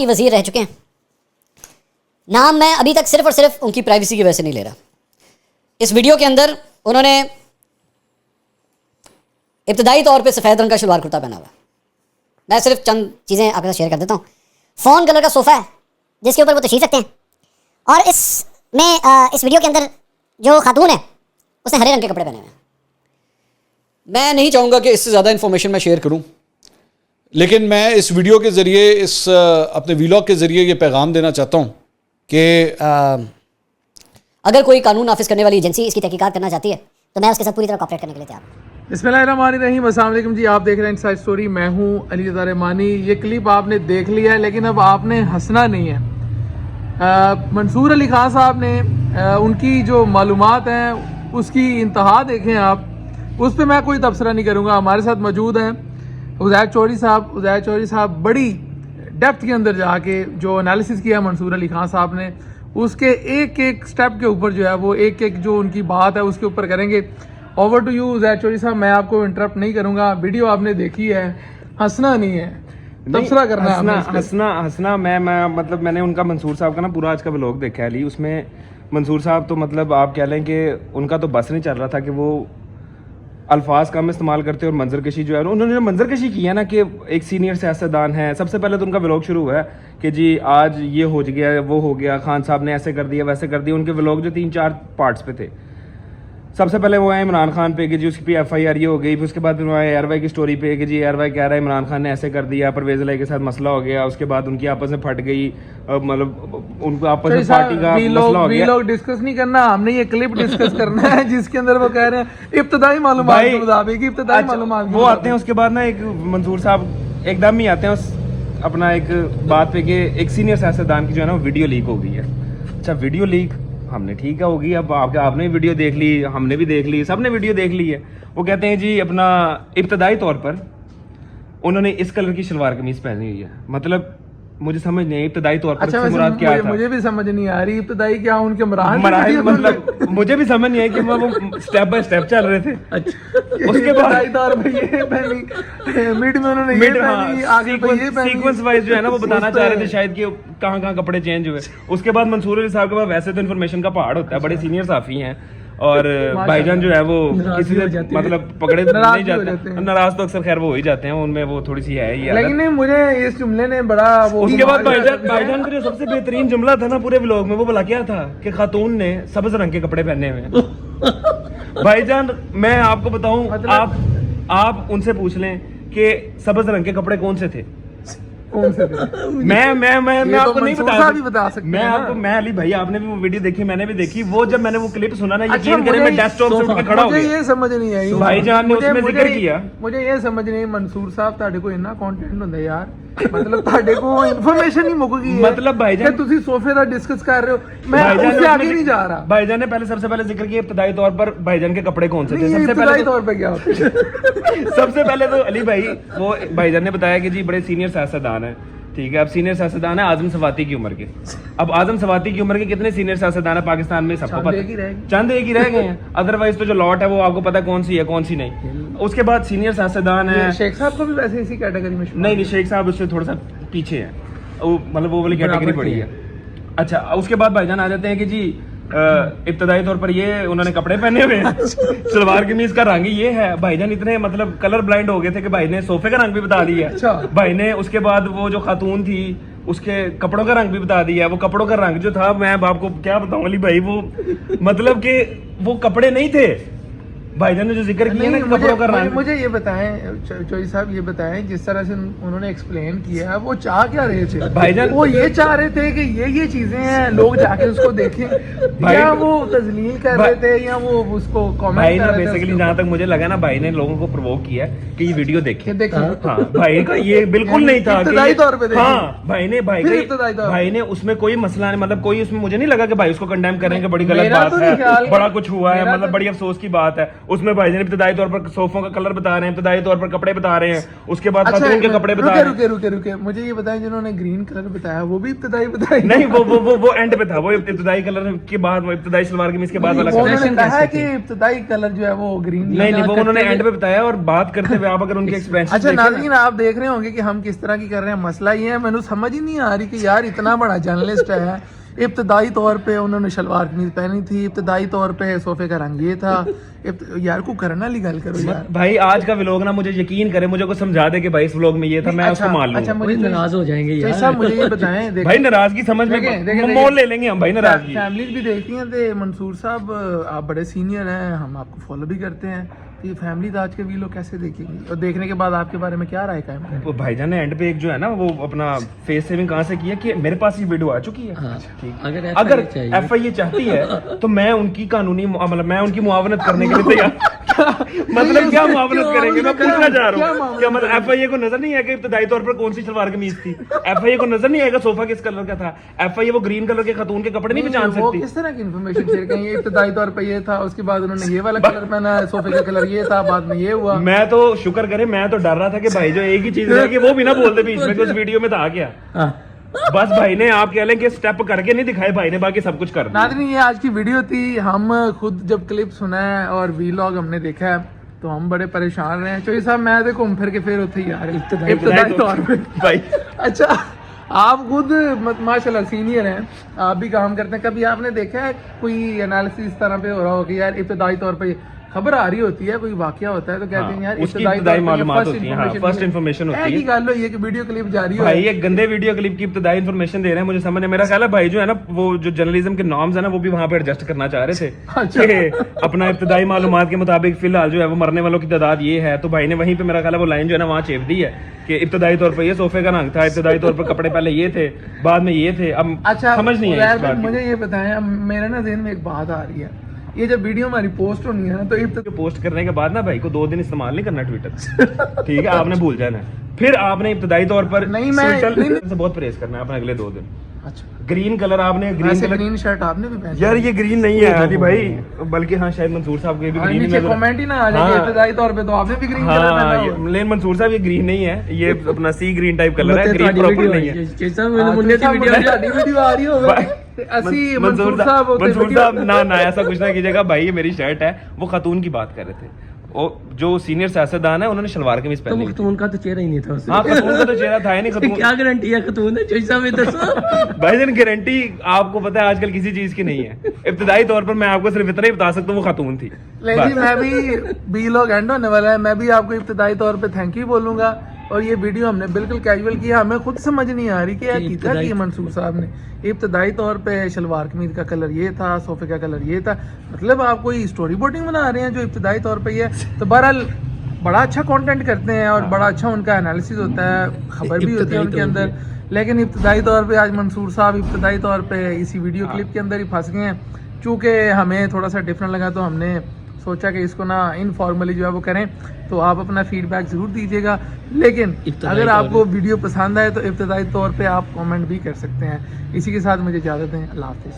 की वज़ीर रह चुके हैं। नाम मैं अभी तक सिर्फ और सिर्फ उनकी प्राइवेसी की वजह से नहीं ले रहा। इस वीडियो के अंदर उन्होंने इब्तदाई तौर पे सफ़ेद रंग का शलवार कुर्ता पहना हुआ है। मैं सिर्फ चंद चीज़ें आपके साथ शेयर कर देता हूँ। फ़ोन कलर का सोफ़ा है जिसके ऊपर वो तशरीफ़ रखते हैं, और इस वीडियो के अंदर जो खातून है उसने हरे रंग के कपड़े पहने हुए हैं। मैं नहीं चाहूँगा कि इससे ज़्यादा इन्फॉर्मेशन मैं शेयर करूँ, लेकिन मैं इस वीडियो के ज़रिए, इस अपने वीलॉग के ज़रिए ये पैगाम देना चाहता हूँ कि अगर कोई कानून नाफिज करने वाली एजेंसी इसकी तहकीकात करना चाहती है तो मैं उसके साथ पूरी तरह कॉपरेट करने के लिए तैयार हूँ। बिस्मिल्लाहिर्रहमानिर्रहीम, अस्सलाम वालेकुम जी। आप देख रहे हैं इनसाइड स्टोरी। मैं हूँ अली रज़ा रहमानी। ये क्लिप आपने देख लिया है, लेकिन अब आपने हंसना नहीं है। मंसूर अली खान साहब ने उनकी जो मालूमात हैं उसकी इंतहा देखें आप, उस पर मैं कोई तबसरा नहीं करूँगा। हमारे साथ मौजूद हैं उज़ैर चौधरी साहब। उज़ैर चौधरी साहब बड़ी डेप्थ के अंदर जाके जो एनालिसिस किया मंसूर अली खान साहब ने, उसके एक एक स्टेप के ऊपर जो है वो एक एक जो उनकी बात है उसके ऊपर करेंगे। Over to you Uzair Chaudhary साहब। मैं आपको इंटरप्ट नहीं करूँगा, वीडियो आपने देखी है, हंसना नहीं है, तबसरा करना है। हंसना मैं मतलब मैंने उनका मंसूर साहब का ना पूरा आज का व्लॉग देखा है। उसमें मंसूर साहब तो मतलब आप कह लें कि उनका तो बस नहीं चल रहा था कि वो अल्फाज कम इस्तेमाल करते और मंजरकशी जो है उन्होंने मंजरकशी की है ना कि एक सीनियर सियासतदान है। सबसे पहले तो उनका व्लॉग शुरू हुआ है कि जी आज ये हो गया, वो हो गया, खान साहब ने ऐसे कर दिया, वैसे कर दिया। उनके व्लॉग जो 3-4 पार्ट्स पे थे। सबसे पहले वो आए इमरान खान पे कि जी उसकी FIR ये हो गई। फिर उसके बाद फिर वो आए ARY की स्टोरी पे कि जी ARY कह रहा है इमरान खान ने ऐसे कर दिया, परवेज़ इलाही के साथ मसला हो गया। उसके बाद उनकी आपस में फट गई, मतलब उनको आपस में पार्टी का मसला हो गया। लोग डिस्कस नहीं करना, हमने ये क्लिप डिस्कस करना है जिसके अंदर वो कह रहे हैं इब्तदाई मालूमात के मुताबिक, इब्तदाई मालूमात वो आते हैं। उसके बाद ना एक मंसूर साहब एकदम ही आते हैं उस अपना एक बात पे कि एक सीनियर सियासतदान की जो है ना वीडियो लीक हो गई है। अच्छा, वीडियो लीक हमने ठीक है होगी, अब आपने वीडियो देख ली, हमने भी देख ली, सबने वीडियो देख ली है। वो कहते हैं जी अपना इब्तदाई तौर पर उन्होंने इस कलर की शलवार कमीज पहनी हुई है। मतलब मुझे समझ नहीं इब्तदाई तौर पर अच्छा, मुराद क्या था। मुझे भी समझ नहीं आ रही इब्तदाई क्या उनके मराहल मतलब मुझे भी समझ नहीं आई कि वो स्टेप बाय स्टेप चल रहे थे। अच्छा, उसके बाद तौर पे ये पहनी, मिड में उन्होंने ये पहनी, आगे पे ये पहनी। सीक्वेंस वाइज जो है ना वो बताना चाह रहे थे शायद कि कहाँ कपड़े चेंज हुए। उसके बाद मंसूर अली साहब के पास वैसे तो इन्फॉर्मेशन का पहाड़ होता है, बड़े सीनियर साफी हैं, और भाईजान जो है वो किसी से मतलब पकड़े नहीं जाते, नाराज तो अक्सर खैर वो हो ही जाते हैं, उनमें वो थोड़ी सी है ही। लेकिन मुझे इस जुमले ने बड़ा वो, उसके बाद भाईजान का जो सबसे बेहतरीन जुमला था ना पूरे व्लॉग में, वो बोला क्या था कि खातून ने सब्ज रंग के कपड़े पहने हुए हैं। भाईजान मैं आपको बताऊं, आप उनसे पूछ लें कि सब्ज रंग के कपड़े कौन से थे। कौन से थे? मैं आपको नहीं बता सकता। मैं अली भाई, आपने भी वो वीडियो देखी, मैंने भी देखी। वो जब मैंने वो क्लिप सुना ना, यकीन करें मैं डेस्कटॉप से उठ के खड़ा हो गया। मुझे ये समझ नहीं आई भाईजान ने उसमें जिक्र किया। मुझे ये समझ नहीं, मंसूर साहब ताड़े को इतना कंटेंट ਹੁੰਦਾ यार, मतलब ताड़े को इन्फॉर्मेशन ही मुक गई है। मतलब भाईजान तुसी सोफे दा डिस्कस कर रहे हो, मैं उससे आगे नहीं जा रहा। भाईजान ने पहले सबसे पहले जिक्र किया इब्तदाई तौर पर भाईजान के कपड़े कौन से थे। सबसे पहले तौर पे क्या होता है? सबसे पहले तो अली भाई, वो भाईजान ने बताया कि जी बड़े सीनियर सियासतदान है, ठीक है। अब सीनियर सियासतदान है आजम सवाती की उम्र के। अब आजम सवाती की उम्र के कितने सीनियर सियासतदान है पाकिस्तान में, सबको पता, चंद एक ही रह गए हैं। अदरवाइज तो जो लॉट है वो आपको पता कौन सी है कौन सी नहीं। उसके बाद सीनियर सियासतदान है। शेख साहब को भी वैसे इसी कैटेगरी में? नहीं, शेख साहब उससे थोड़ा सा पीछे है, मतलब वो वाली कैटेगरी पड़ी है। अच्छा, उसके बाद भाईजान आ जाते हैं कि जी इब्तदाई तौर पर ये उन्होंने कपड़े पहने हुए हैं, सलवार कमीज का रंग ये है। भाईजान इतने मतलब कलर ब्लाइंड हो गए थे कि भाई ने सोफे का रंग भी बता दिया। अच्छा। भाई ने उसके बाद वो जो खातून थी उसके कपड़ों का रंग भी बता दिया। वो कपड़ों का रंग जो था, मैं आपको क्या बताऊं अली भाई, वो मतलब कि वो कपड़े नहीं थे। भाईजान ने जो जिक्र किया ना कपड़ों का रंग, मुझे ये बताएं चौधरी साहब, ये बताएं जिस तरह से उन्होंने एक्सप्लेन किया, वो चाह क्या रहे थे भाईजान? वो ये चाह रहे थे कि ये चीजें हैं, लोग जाके उसको देखें, या वो तजलील कर रहे थे, या वो उसको कमेंट भाई ना बेसिकली जहाँ तक मुझे लगा ना, भाई ने लोगों को प्रोवोक किया कि ये वीडियो देखें। हाँ, भाई का ये बिल्कुल नहीं था इब्तदाई तौर पे। हाँ, भाई ने उसमें कोई मसला नहीं, मतलब कोई उसमें मुझे नहीं लगा कि भाई उसको कंडेम करेंगे, बड़ी गलत बात है, बड़ा कुछ हुआ है, मतलब बड़ी अफसोस की बात है। उसमें भाईजान इब्तदाई तौर पर सोफों का कलर बता रहे हैं, इब्तदाई तौर पर कपड़े बता रहे हैं, उसके बाद खातून के कपड़े बता रहे हैं। रुके मुझे ये बताएं, जिन्होंने ग्रीन कलर बताया वो भी इब्तदाई बताया? नहीं, वो एंड पे था, वो इब्तदाई कलर के बाद, वो इब्तदाई सलवार कमीज के बाद वाला कलर। उन्होंने कहा है कि इब्तदाई कलर जो है वो ग्रीन। नहीं, वो उन्होंने एंड पे बताया। और बात करते हुए आप अगर उनके एक्सपेंशन अच्छा नाज़रीन, आप देख रहे होंगे कि हम किस तरह की कर रहे हैं। मसला ये है, मैंने समझ ही नहीं आ रही कि यार इतना बड़ा जर्नलिस्ट है, इब्तदाई तौर पे उन्होंने शलवार कमीज पहनी थी, इब्तदाई तौर पे सोफे का रंग ये था। यार को करना ली गल करो यार। भाई आज का व्लॉग ना, मुझे यकीन करे, मुझे को समझा दे कि भाई इस व्लॉग में ये था, मैं उसको मान लूंगा। अच्छा, मुझे नाराज हो जाएंगे यार। साहब मुझे ये बताएं, भाई नाराजगी समझ में मोल ले लेंगे हम भाई, नाराजगी। फैमिलीज भी देखती हैं तो मंसूर साहब आप बड़े सीनियर हैं, हम आपको फॉलो भी करते हैं, तो ये फैमिली आज के वीडियो कैसे देखेंगी और देखने के बाद आपके बारे में क्या राय कायम करें? वो भाईजान ने एंड पे एक जो है ना वो अपना फेस सेविंग कहाँ से किया कि मेरे पास ये वीडियो आ चुकी है। हाँ, अगर FIA चाहती है तो मैं उनकी कानूनी मतलब मैं उनकी मुआवनत करने के लिए तैयार। मतलब क्या मुआवनत करेंगे? मैं पूछना चाह रहा हूँ, क्या मतलब FIA को नजर नहीं है कि इब्तदाई तौर पर कौन सी सलवार कमीज थी? FIA को नजर नहीं आएगा सोफा किस कलर का था? FIA वो ग्रीन कलर के खातून के कपड़े नहीं पहचान वो सकती? किस तरह की इन्फॉर्मेशन शेयर करें? ये इब्तदाई तौर पे ये था, उसके बाद उन्होंने ये वाला कलर पहना, सोफे का कलर ये था, बाद में ये हुआ। मैं तो शुक्र करे, मैं तो डर रहा था कि भाई जो एक ही चीज है कि वो भी ना बोल दे बीच में कि उस वीडियो में था क्या। बस भाई ने आप कह लें कि स्टेप करके नहीं दिखाए भाई ने, बाकी सब कुछ कर दिया। नाज़रीन ये आज की वीडियो थी। हम खुद जब क्लिप सुना है और वीलॉग हमने देखा है तो हम बड़े परेशान रहे हैं। चोई साहब मैं तो घूम फिर के फिर उठे यार इब्तदाई तौर पे भाई। अच्छा आप खुद माशाल्लाह सीनियर हैं, आप भी काम करते हैं, कभी आपने देखा है कोई एनालिसिस इस तरह पे हो रहा हो कि यार इब्तदाई तौर पे खबर आ रही होती है, कोई वाकया होता है तो कहते हैं यार इब्तदाई मालूमात होती है, फर्स्ट इन्फॉर्मेशन होती है। गल हुई है कि वीडियो क्लिप जारी हो भाई, ये गंदे वीडियो क्लिप की इब्तदाई इन्फॉर्मेशन दे रहे हैं, मुझे समझ मेरा ख्याल है भाई जो है ना वो जो जर्नलिज्म के नॉर्म्स है ना वो भी वहां पे एडजस्ट करना चाह रहे थे। अच्छा। कि अपना इब्तदाई मालूमात के मुताबिक फिलहाल जो है वो मरने वालों की तादाद ये है, तो भाई ने वहीं पे मेरा ख्याल है वो लाइन जो है ना वहाँ चेप दी है कि इब्तदाई तौर पर ये सोफे का रंग था, इब्तदाई तौर पर कपड़े पहले ये थे, बाद में ये थे। अब अच्छा समझ नहीं है। मुझे ये बताएं, मेरे ना ज़हन में एक बात आ रही है, ये जब वीडियो हमारी पोस्ट होनी है ना तो पोस्ट करने के बाद ना भाई को 2 दिन इस्तेमाल नहीं करना ट्विटर, ठीक है? आपने भूल जाना है। फिर आपने इब्तदाई तौर पर नहीं, मैं से बहुत परहेज करना है अपने अगले 2 दिन। अच्छा ग्रीन कलर आपने ग्रीन शर्ट आपने भी पहनी यार, ये ग्रीन नहीं है अली भाई, बल्कि हाँ शायद मंसूर साहब के भी ग्रीन नीचे कमेंट ही ना आ जाए इब्तदाई तौर पे तो आपने भी ग्रीन कलर पहना हुआ है। लेकिन मंसूर साहब ये ग्रीन नहीं है, ये अपना सी ग्रीन टाइप कलर है, ग्रीन प्रॉपर नहीं है। वीडियो आ रही होगी मंसूर साहब ना ऐसा कुछ ना कीजिएगा भाई, ये मेरी शर्ट है। वो खातून की बात कर रहे थे, जो सीनियर सियासतदान है उन्होंने शलवार कमीज पहनी। तो खतून का तो चेहरा ही नहीं था उससे। हाँ, खतून का तो चेहरा था ही नहीं। खतून क्या गारंटी है खतून है? चोई साहब दसो भाईजान, गारंटी आपको पता है आजकल किसी चीज की नहीं है। इब्तदाई तौर पर मैं आपको सिर्फ इतना ही बता सकता हूँ वो खातून थी। लेकिन मैं भी लोग एंड होने वाला है, मैं भी आपको इब्तदाई तौर पे थैंक यू बोलूंगा। और ये वीडियो हमने बिल्कुल कैजुअल किया, हमें खुद समझ नहीं आ रही कि यार कितना किया मंसूर साहब ने। इब्तदाई तौर पे शलवार कमीज का कलर ये था, सोफे का कलर ये था, मतलब आप कोई स्टोरी बोर्डिंग बना रहे हैं जो इब्तदाई तौर पे ये। तो बहरहाल बड़ा अच्छा कंटेंट करते हैं और बड़ा अच्छा उनका एनालिसिस होता है, खबर भी होती है उनके अंदर। लेकिन इब्तदाई तौर पे आज मंसूर साहब इब्तदाई तौर पे इसी वीडियो क्लिप के अंदर ही फंस गए हैं। चूँकि हमें थोड़ा सा डिफरेंट लगा तो हमने सोचा कि इसको ना इनफॉर्मली जो है वो करें, तो आप अपना फीडबैक ज़रूर दीजिएगा। लेकिन अगर आपको वीडियो पसंद आए तो इब्तदाई तौर पे आप कमेंट भी कर सकते हैं। इसी के साथ मुझे इजाज़त दें, अल्लाह हाफ़िज़।